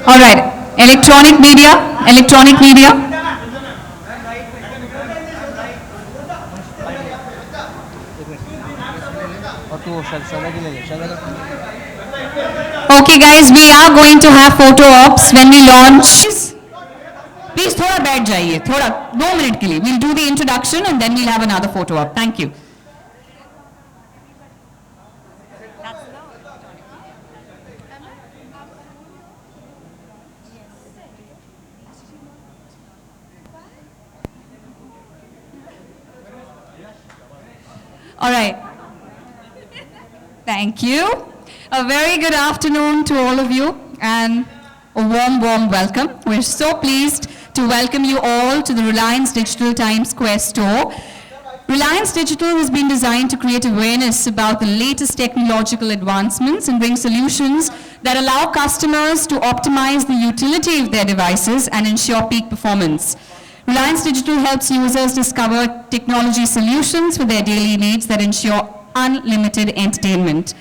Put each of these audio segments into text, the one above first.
All right, electronic media, electronic media. Okay, guys, we are going to have photo ops when we launch. Please, थोड़ा बैठ जाइए, थोड़ा 2 minute के लिए. We'll do the introduction and then we'll have another photo op. Thank you. All right. Thank you. A very good afternoon to all of you and a warm, warm welcome. We're so pleased to welcome you all to the Reliance Digital Times Square store. Reliance Digital has been designed to create awareness about the latest technological advancements and bring solutions that allow customers to optimize the utility of their devices and ensure peak performance. Reliance Digital helps users discover technology solutions for their daily needs that ensure unlimited entertainment.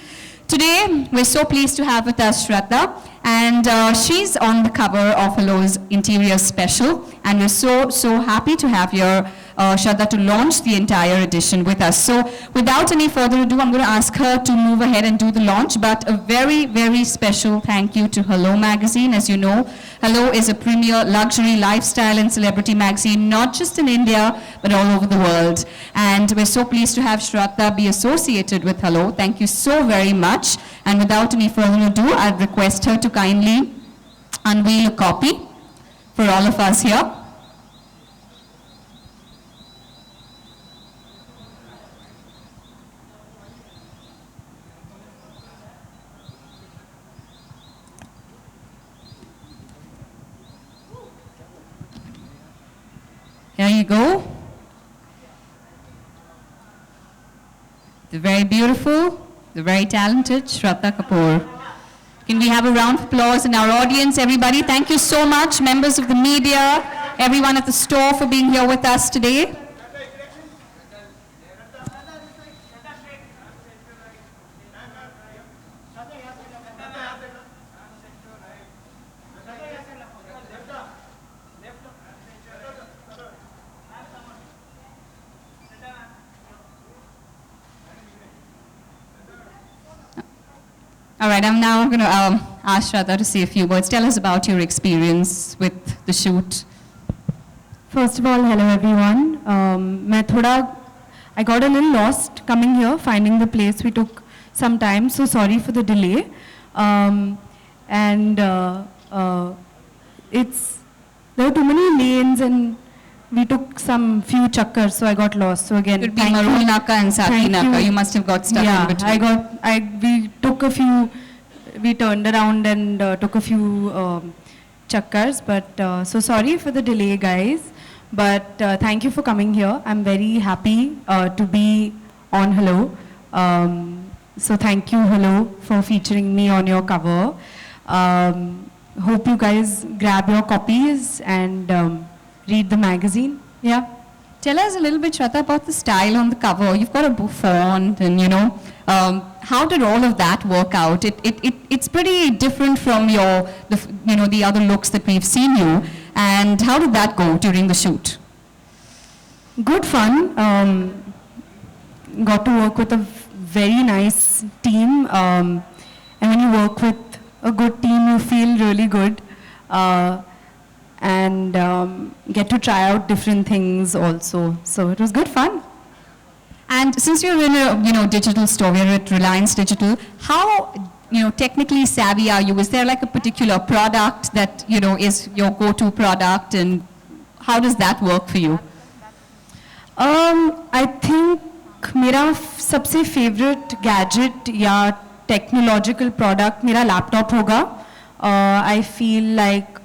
Today, we're so pleased to have with us Shraddha, and she's on the cover of Hello's Interior Special, and we're so happy to have here Shraddha to launch the entire edition with us. So without any further ado, I'm going to ask her to move ahead and do the launch, but a very, very special thank you to Hello Magazine. As you know, Hello is a premier luxury lifestyle and celebrity magazine, not just in India, but all over the world. And we're so pleased to have Shraddha be associated with Hello. Thank you so very much. And without any further ado, I'd request her to kindly unveil a copy for all of us here. Here you go. The very beautiful, the very talented Shraddha Kapoor. Can we have a round of applause in our audience, everybody? Thank you so much, members of the media, everyone at the store for being here with us today. All right, I'm now going to ask Shraddha to say a few words. Tell us about your experience with the shoot. First of all, hello everyone. I got a little lost coming here, finding the place. We took some time, so sorry for the delay. There were too many lanes and we took some few chakkars, so I got lost. So again, Could be Marul Naka and Saki Naka. You must have got stuck in between. We took a few, we turned around and took a few chakkars, but so sorry for the delay, guys. But thank you for coming here. I'm very happy to be on Hello. So thank you, Hello, for featuring me on your cover. Hope you guys grab your copies and read the magazine. Yeah. Tell us a little bit, Shraddha, about the style on the cover. You've got a bouffant and, you know, how did all of that work out? It's pretty different from the other looks that we've seen you. And how did that go during the shoot? Good fun. Got to work with a very nice team. And when you work with a good team, you feel really good. And get to try out different things also. So it was good fun. And since you're in a digital store, you're at Reliance Digital, how technically savvy are you? Is there like a particular product that is your go-to product, and how does that work for you? I think मेरा सबसे favorite gadget या technological product मेरा laptop होगा. I feel like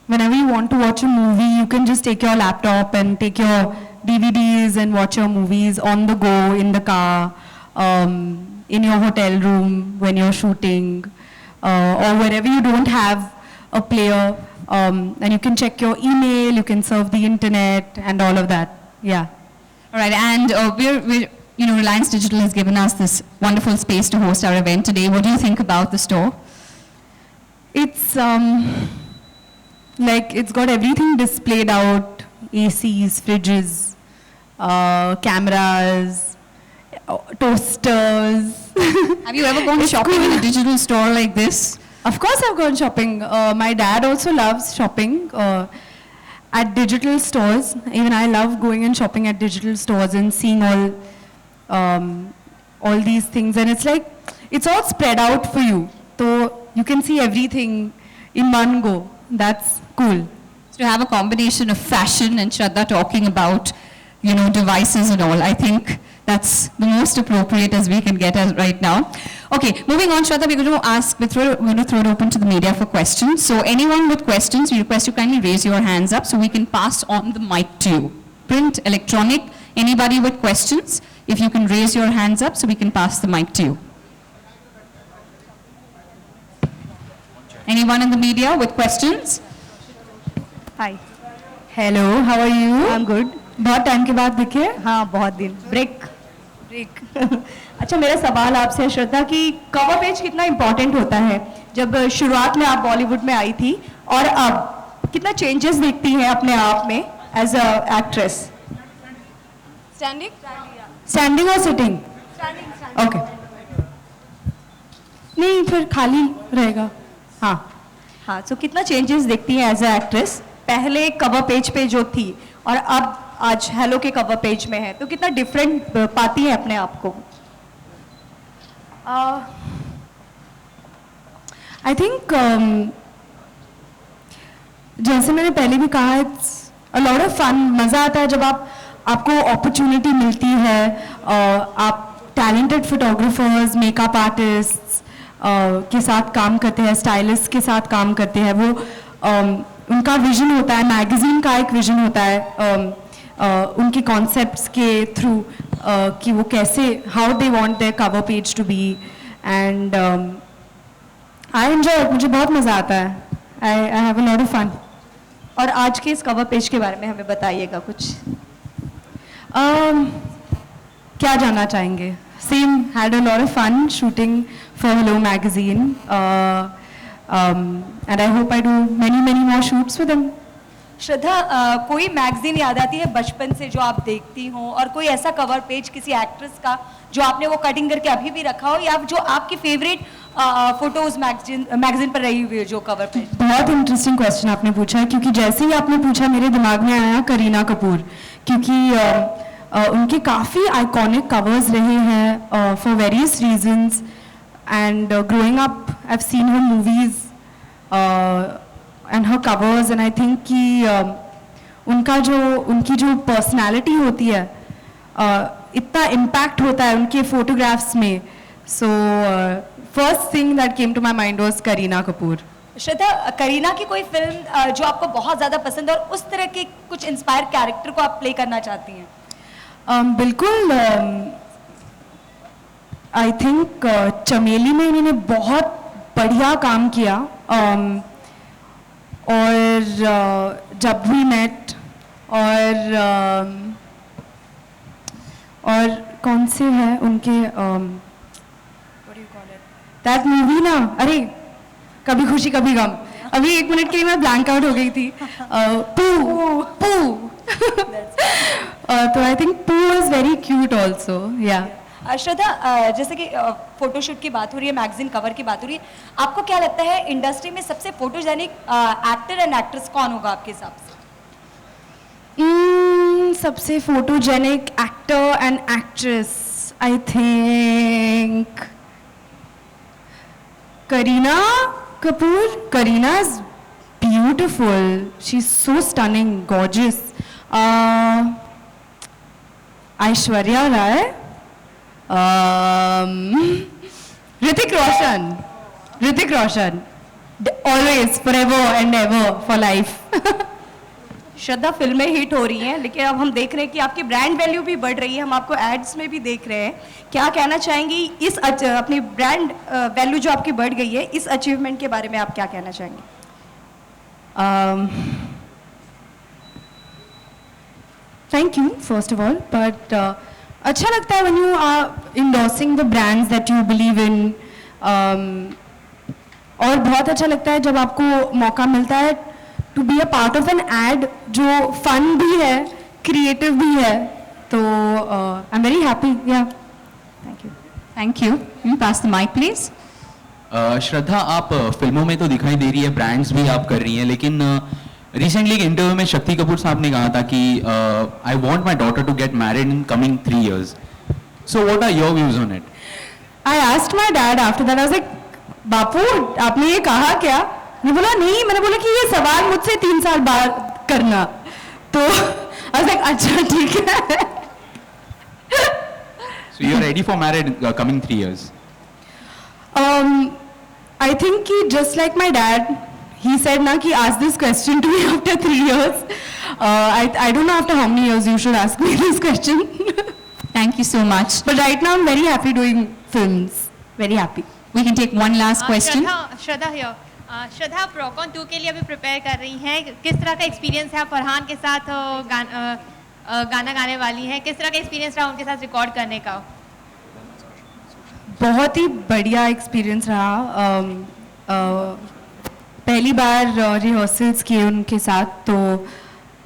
whenever you want to watch a movie, you can just take your laptop and take your DVDs and watch your movies on the go, in the car, in your hotel room when you're shooting, or wherever you don't have a player, and you can check your email, you can surf the internet and all of that. Yeah. All right, and we're, Reliance Digital has given us this wonderful space to host our event today. What do you think about the store? It's like it's got everything displayed out, ACs, fridges, cameras, toasters. Have you ever gone shopping in a digital store like this? Of course I've gone shopping. My dad also loves shopping at digital stores. Even I love going and shopping at digital stores and seeing all these things. And it's like, it's all spread out for you. So you can see everything in one go. That's cool. To have a combination of fashion and Shraddha talking about, devices and all, I think that's the most appropriate as we can get as right now. Okay, moving on, Shraddha, we're going to throw it open to the media for questions. So anyone with questions, we request you kindly raise your hands up so we can pass on the mic to you. Print, electronic, anybody with questions, if you can raise your hands up so we can pass the mic to you. Anyone in the media with questions? Hi Hello, how are you? I am good बहुत time के बाद दिखे? हाँ बहुत दिन break अच्छा मेरा सवाल आपसे है श्रद्धा कि कवर पेज कितना इम्पोर्टेंट होता है जब शुरुआत में आप बॉलीवुड में आई थी और अब कितना चेंजेस देखती हैं अपने आप में एज अ एक्ट्रेस स्टैंडिंग और सिटिंग? ओके, नहीं फिर खाली रहेगा. हाँ, हाँ तो कितना चेंजेस देखती हैं एज अ एक्ट्रेस पहले कवर पेज पे जो थी और अब आज हेलो के कवर पेज में है तो कितना डिफरेंट पाती है अपने आप को? आई थिंक जैसे मैंने पहले भी कहा, it's a lot of fun. मज़ा आता है जब आपको अपॉर्चुनिटी मिलती है. आप टैलेंटेड फोटोग्राफर्स, मेकअप आर्टिस्ट्स के साथ काम करते हैं, स्टाइलिस्ट के साथ काम करते हैं. वो उनका विजन होता है, मैगज़ीन का एक विजन होता है उनके कॉन्सेप्ट्स के थ्रू कि वो कैसे, how they want their cover page to be. And I enjoy, मुझे बहुत मज़ा आता है. I have a lot of fun. और आज के इस कवर पेज के बारे में हमें बताइएगा कुछ. क्या जानना चाहेंगे? Same, had a lot of fun shooting for Hello magazine and I hope I do many more shoots with them. Shraddha कोई मैगजीन याद आती है बचपन से जो आप देखती हो और कोई ऐसा कवर पेज किसी एक्ट्रेस का जो आपने वो कटिंग करके अभी भी रखा हो या जो आपकी फेवरेट फोटोज मैगजीन पर रही हुई है जो कवर पेज? बहुत इंटरेस्टिंग क्वेश्चन आपने पूछा है क्योंकि जैसे ही आपने पूछा मेरे दिमाग में आया करीना कपूर, क्योंकि उनके काफ़ी आइकॉनिक कवर्स रहे हैं for various reasons. And growing up I have seen her movies and her covers and I think कि उनकी जो पर्सनालिटी होती है इतना इम्पैक्ट होता है उनके फोटोग्राफ्स में. So first thing that came to my mind was Kareena Kapoor. Shraddha, Kareena की कोई फिल्म जो आपको बहुत ज़्यादा पसंद है और उस तरह के कुछ इंस्पायर कैरेक्टर को आप प्ले करना चाहती हैं? बिल्कुल. आई थिंक चमेली में इन्होंने बहुत बढ़िया काम किया. और जब वी मेट और कौन से हैं उनके दैट मूवी ना, अरे कभी खुशी कभी गम. अभी 1 मिनट के लिए मैं ब्लैंक आउट हो गई थी. पू तो आई थिंक पू इज वेरी क्यूट ऑल्सो. या श्रद्धा, जैसे कि फोटोशूट की बात हो रही है, मैगजीन कवर की बात हो रही है, आपको क्या लगता है इंडस्ट्री में सबसे फोटोजेनिक एक्टर एंड एक्ट्रेस कौन होगा आपके हिसाब से? सबसे photogenic actor and actress, I think Kareena Kapoor. Kareena is beautiful, she is so stunning, gorgeous. Aishwarya Rai, Hrithik Roshan, always, forever and ever, for life. Shraddha फिल्में हिट हो रही हैं, लेकिन अब हम देख रहे हैं कि आपकी ब्रांड वैल्यू भी बढ़ रही है, हम आपको एड्स में भी देख रहे हैं। क्या कहना चाहेंगी इस अपनी ब्रांड वैल्यू जो आपकी बढ़ गई है, इस अचीवमेंट के बारे में आप क्या कहना चाहेंगे? Thank you, first of all. But अच्छा लगता है when you are endorsing the brands that you believe in. और बहुत अच्छा लगता है जब आपको मौका मिलता है to be a part of an ad जो fun भी है, creative भी है. तो I'm very happy. Yeah. Thank you. Thank you. Pass the mic, please. श्रद्धा, आप फिल्मों में तो दिखाई दे रही है, ब्रांड्स भी आप कर रही हैं, लेकिन रिसेंटली एक इंटरव्यू में शक्ति कपूर साहब ने कहा था कि I want my daughter to get married in coming 3 years. So what are your views on it? I asked my dad after that. I was like, बापू आपने ये कहा क्या? मैंने बोला नहीं, मैंने बोला कि ये सवाल मुझसे 3 साल बाद करना. तो I was like, अच्छा ठीक है. So you are ready for marriage coming 3 years? I think he, just like my dad, he said na कि ask this question to me after 3 years. I don't know after how many years you should ask me this question. Thank you so much. But right now I'm very happy doing films. Very happy. We can take one last question. Shraddha here. श्रद्धा, आप rock-on 2 के लिए अभी prepare कर रही हैं. किस तरह का एक्सपीरियंस है? आप फरहान के साथ गाना गाने वाली हैं. किस तरह का एक्सपीरियंस रहा उनके साथ रिकॉर्ड करने का? बहुत ही बढ़िया एक्सपीरियंस रहा. पहली बार रिहर्सल्स किए उनके साथ, तो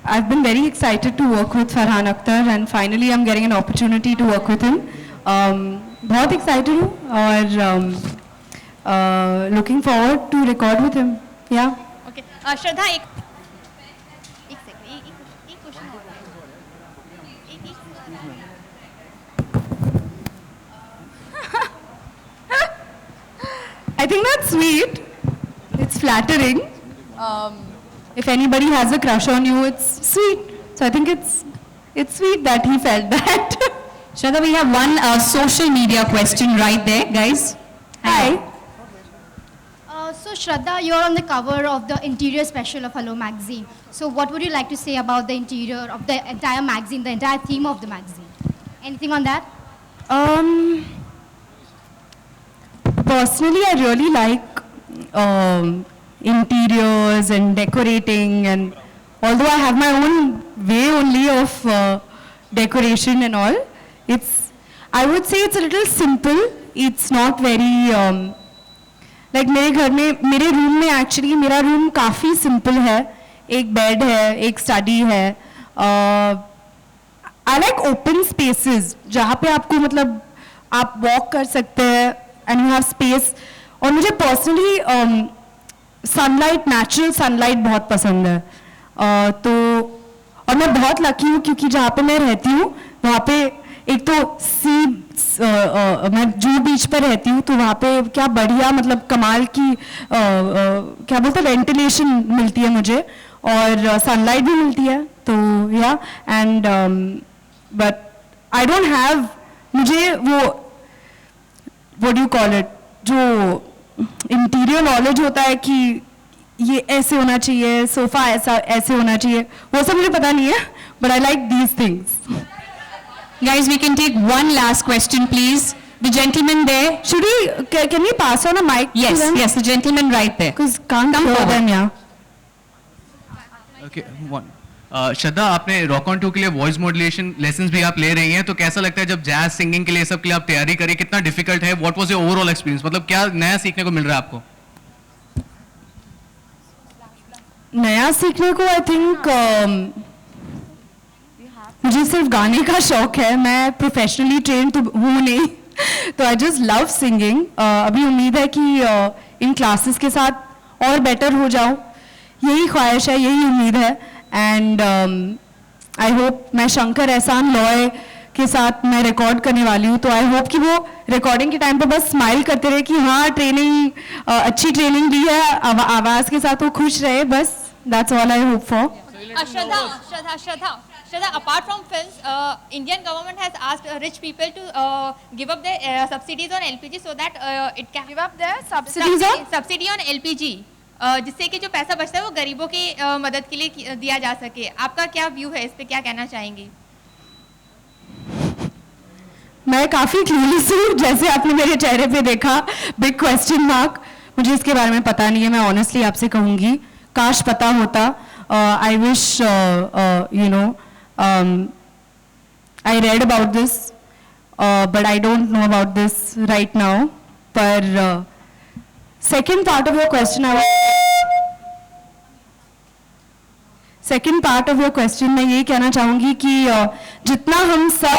I've been very excited to work with Farhan Akhtar and finally I'm getting an opportunity to work with him. बहुत excited हूँ और looking forward to record with him. Yeah. Okay. श्रद्धा, एक सेकंड, एक क्वेश्चन और है. I think that's sweet. It's flattering. If anybody has a crush on you, it's sweet. So I think it's sweet that he felt that. Shraddha, we have one social media question right there, guys. Hi. So Shraddha, you're on the cover of the interior special of Hello magazine. So what would you like to say about the interior of the entire magazine, the entire theme of the magazine? Anything on that? Personally, I really like interiors and decorating, and although I have my own way only of decoration and all, I would say it's a little simple. It's not very like मेरे घर में, मेरे room में actually मेरा room काफ़ी simple है. एक bed है, एक स्टडी है. आई लाइक ओपन स्पेसेस जहाँ पे आपको मतलब आप वॉक कर सकते हैं एंड यू हैव स्पेस. और मुझे पर्सनली सनलाइट, नेचुरल सनलाइट बहुत पसंद है. तो और मैं बहुत लकी हूँ क्योंकि जहाँ पे मैं रहती हूँ वहाँ पे एक तो मैं जूहू बीच पर रहती हूँ, तो वहाँ पे क्या बढ़िया मतलब कमाल की क्या बोलते हैं वेंटिलेशन मिलती है मुझे और सनलाइट भी मिलती है. तो या and but I don't have, मुझे वो what do you call it, जो इंटीरियर नॉलेज होता है कि ये ऐसे होना चाहिए, सोफा ऐसे होना चाहिए, वो सब मुझे पता नहीं है. But I like these things. Guys, we can take one last question, please. The gentleman there. Should we, can we pass on a mic? Yes, yes, the gentleman right there. Because can't Come hear forward. them, yeah. Okay, one. श्रद्धा, आपने rock on 2 के लिए voice modulation lessons भी आप ले रही हैं, तो कैसा लगता है जब जैज सिंगिंग के लिए सब के लिए आप तैयारी करें, कितना डिफिकल्ट है? What was your overall experience? मतलब क्या नया सीखने को मिल रहा है आपको? नया सीखने को आई थिंक मुझे सिर्फ गाने का शौक है. मैं प्रोफेशनली ट्रेन तो हूँ नहीं. तो आई जस्ट लव सिंगिंग. अभी उम्मीद है कि इन क्लासेस के साथ और बेटर हो जाऊँ, यही ख्वाहिश है, यही उम्मीद है. एंड आई होप मैं शंकर एहसान लॉय के साथ मैं रिकॉर्ड करने वाली हूँ, तो आई होप कि वो रिकॉर्डिंग के टाइम पे बस स्माइल करते रहे कि हाँ ट्रेनिंग अच्छी ट्रेनिंग दी है, आवाज़ के साथ वो खुश रहे. बस that's all I hope for. Shraddha, apart from films, Indian government has asked rich people to give up their subsidies on LPG so that it can Give up their subsidies on? subsidy on LPG जिससे कि जो पैसा बचता है वो गरीबों की मदद के लिए दिया जा सके। आपका क्या व्यू है, इस पे क्या कहना चाहेंगी? मैं काफ़ी क्लूलेस हूँ, जैसे आपने मेरे चेहरे पे देखा, बिग क्वेश्चन मार्क। मुझे इसके बारे में पता नहीं है, मैं ऑनेस्टली आपसे कहूँगी, काश पता होता। I wish you know I read about this, but I don't know about this right now. पर second part of your question मैं ये कहना चाहूँगी कि जितना हम सब,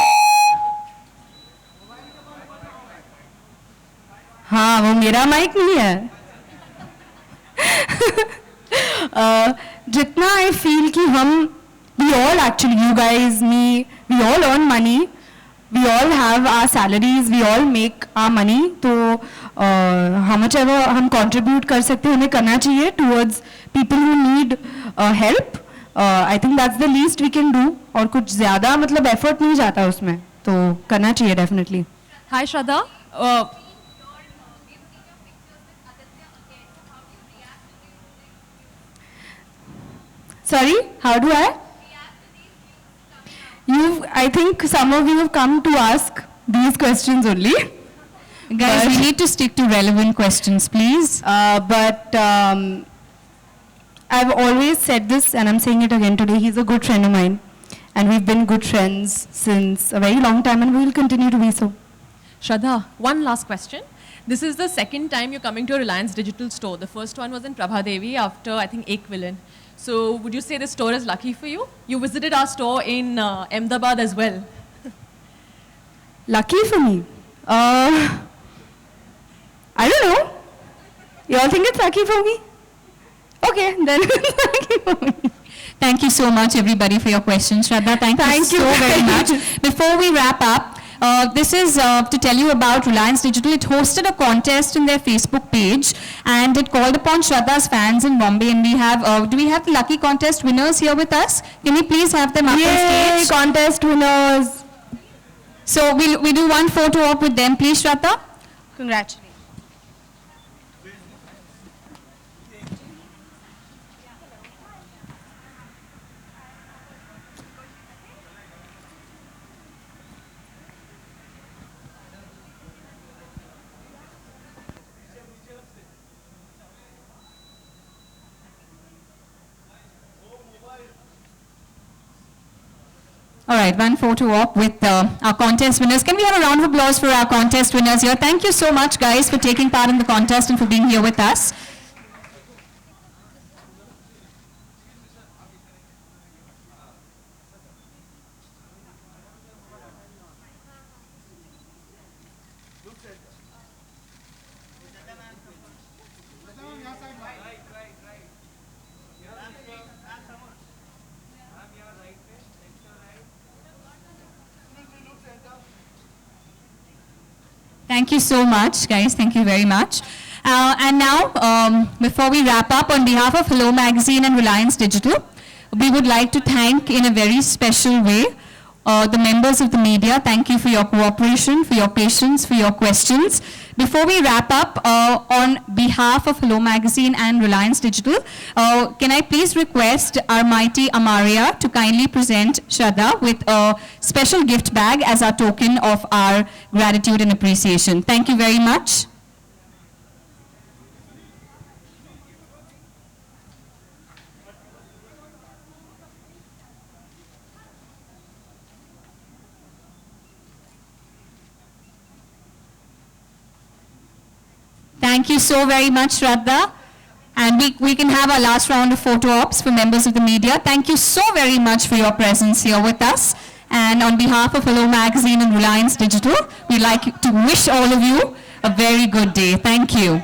हाँ वो मेरा माइक नहीं है जितना आई फील कि हम, we all actually, you guys, me, we all earn money, we all have our salaries, we all make our money, तो how much ever हम contribute कर सकते हैं, हमें करना चाहिए towards people who need help. I think that's the least we can do, और कुछ ज़्यादा मतलब effort नहीं जाता उसमें, तो करना चाहिए definitely. Hi Shraddha. Sorry, how do I? I think some of you have come to ask these questions only. Guys, we need to stick to relevant questions, please. But I've always said this, and I'm saying it again today. He's a good friend of mine, and we've been good friends since a very long time, and we will continue to be so. Shraddha, one last question. This is the second time you're coming to a Reliance Digital store. The first one was in Prabhadevi after, I think, Ek Villain. So would you say this store is lucky for you? You visited our store in Ahmedabad as well. Lucky for me? I don't know. You all think it's lucky for me? Okay, then it's lucky for me. Thank you so much, everybody, for your questions. Shraddha, thank you so very much. Before we wrap up, this is to tell you about Reliance Digital. It hosted a contest in their Facebook page, and it called upon Shraddha's fans in Bombay. And we have, do we have the lucky contest winners here with us? Can we please have them up on stage? Contest winners. So we do one photo op with them, please, Shraddha. Congratulations. All right, one photo op with our contest winners. Can we have a round of applause for our contest winners here? Thank you so much, guys, for taking part in the contest and for being here with us. Thank you so much, guys. Thank you very much. And now, before we wrap up, on behalf of Hello Magazine and Reliance Digital, we would like to thank in a very special way the members of the media. Thank you for your cooperation, for your patience, for your questions. Before we wrap up, on behalf of Hello Magazine and Reliance Digital, can I please request our mighty Amaria to kindly present Shraddha with a special gift bag as our token of our gratitude and appreciation. Thank you very much. Thank you so very much, Shraddha. And we can have our last round of photo ops for members of the media. Thank you so very much for your presence here with us. And on behalf of Hello Magazine and Reliance Digital, we'd like to wish all of you a very good day. Thank you.